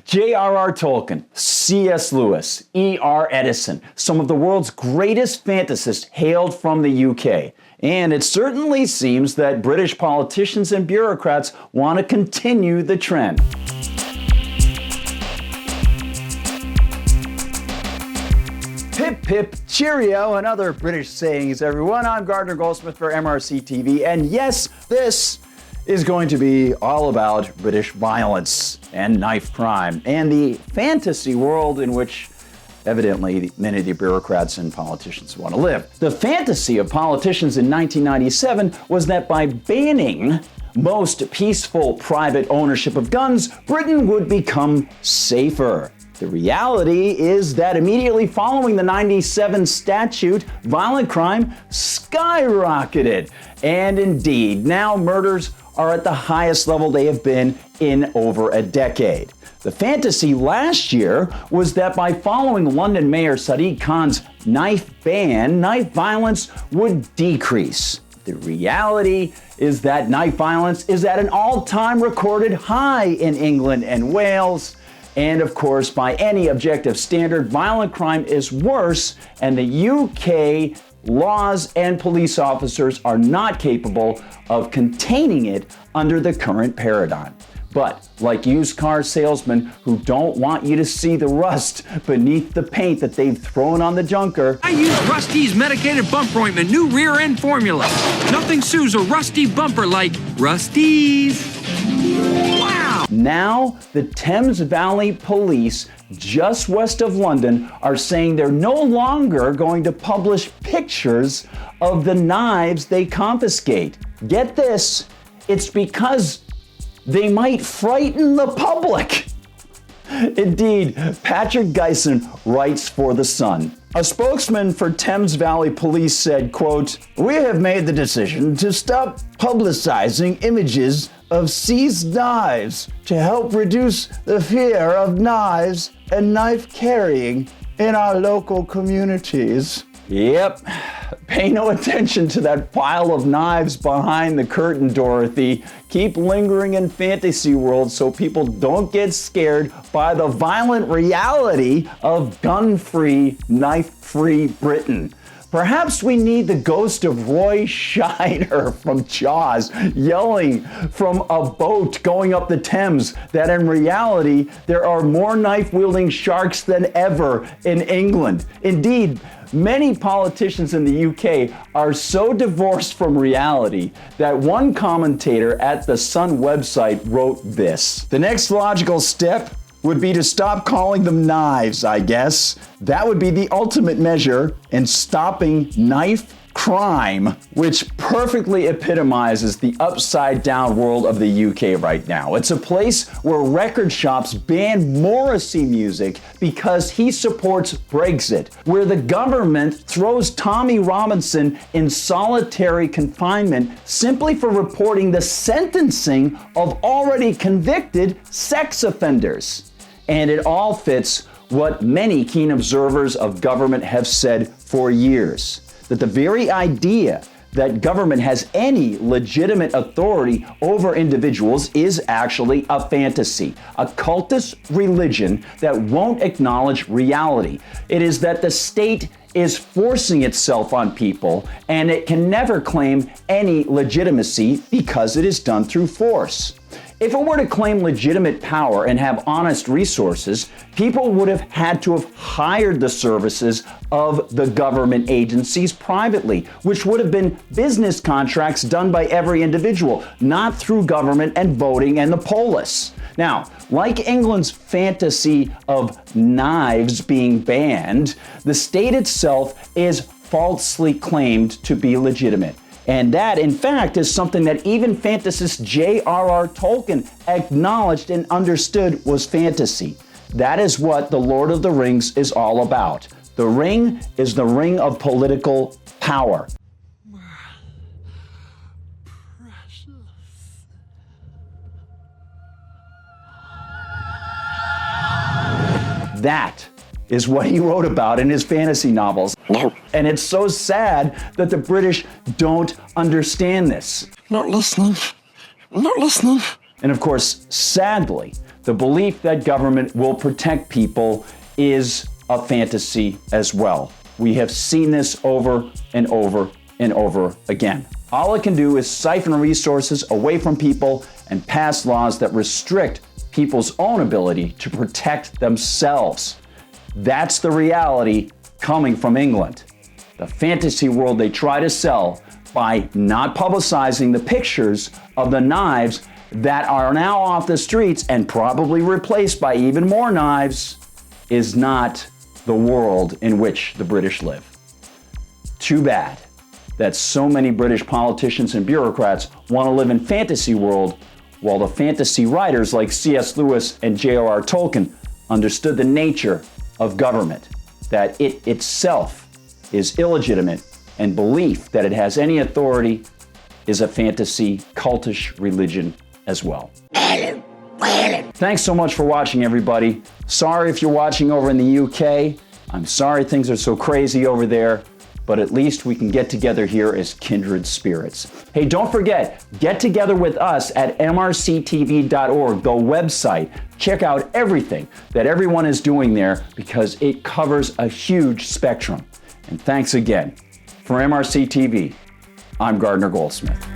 J.R.R. Tolkien, C.S. Lewis, E.R. Edison, some of the world's greatest fantasists hailed from the UK. And it certainly seems that British politicians and bureaucrats want to continue the trend. Pip pip, cheerio, and other British sayings, everyone. I'm Gardner Goldsmith for MRC-TV, and yes, this is going to be all about British violence and knife crime and the fantasy world in which evidently many of the bureaucrats and politicians want to live. The fantasy of politicians in 1997 was that by banning most peaceful private ownership of guns, Britain would become safer. The reality is that immediately following the 97 statute, violent crime skyrocketed. And indeed, now murders are at the highest level they have been in over a decade. The fantasy last year was that by following London Mayor Sadiq Khan's knife ban, knife violence would decrease. The reality is that knife violence is at an all-time recorded high in England and Wales. And of course, by any objective standard, violent crime is worse, and the UK laws and police officers are not capable of containing it under the current paradigm. But like used car salesmen who don't want you to see the rust beneath the paint that they've thrown on the junker, I use Rusty's medicated bumper ointment, new rear end formula. Nothing sues a rusty bumper like Rusty's. Wow! Now the Thames Valley Police just west of London are saying they're no longer going to publish pictures of the knives they confiscate. Get this, it's because they might frighten the public. Indeed, Patrick Geisen writes for The Sun. A spokesman for Thames Valley Police said, quote, "We have made the decision to stop publicizing images of seized knives to help reduce the fear of knives and knife carrying in our local communities." Yep. Pay no attention to that pile of knives behind the curtain, Dorothy. Keep lingering in fantasy world so people don't get scared by the violent reality of gun-free, knife-free Britain. Perhaps we need the ghost of Roy Scheider from Jaws yelling from a boat going up the Thames that in reality there are more knife-wielding sharks than ever in England. Indeed, many politicians in the UK are so divorced from reality that one commentator at the Sun website wrote this: "The next logical step would be to stop calling them knives, I guess. That would be the ultimate measure in stopping knife crime," which perfectly epitomizes the upside-down world of the UK right now. It's a place where record shops ban Morrissey music because he supports Brexit, where the government throws Tommy Robinson in solitary confinement simply for reporting the sentencing of already convicted sex offenders. And it all fits what many keen observers of government have said for years, that the very idea that government has any legitimate authority over individuals is actually a fantasy, a cultist religion that won't acknowledge reality. It is that the state is forcing itself on people, and it can never claim any legitimacy because it is done through force. If it were to claim legitimate power and have honest resources, people would have had to have hired the services of the government agencies privately, which would have been business contracts done by every individual, not through government and voting and the polis. Now, like England's fantasy of knives being banned, the state itself is falsely claimed to be legitimate. And that, in fact, is something that even fantasist J.R.R. Tolkien acknowledged and understood was fantasy. That is what The Lord of the Rings is all about. The ring is the ring of political power. That is what he wrote about in his fantasy novels. No. And it's so sad that the British don't understand this. Not listening. Not listening. And of course, sadly, the belief that government will protect people is a fantasy as well. We have seen this over and over and over again. All it can do is siphon resources away from people and pass laws that restrict people's own ability to protect themselves. That's the reality coming from England. The fantasy world they try to sell by not publicizing the pictures of the knives that are now off the streets and probably replaced by even more knives is not the world in which the British live. Too bad that so many British politicians and bureaucrats want to live in fantasy world, while the fantasy writers like C.S. Lewis and J.R.R. Tolkien understood the nature of government, that it itself is illegitimate, and belief that it has any authority is a fantasy, cultish religion as well. Thanks so much for watching, everybody. Sorry if you're watching over in the UK. I'm sorry things are so crazy over there, but at least we can get together here as kindred spirits. Hey, don't forget, get together with us at MRCTV.org, the website. Check out everything that everyone is doing there because it covers a huge spectrum. And thanks again. For MRC TV, I'm Gardner Goldsmith.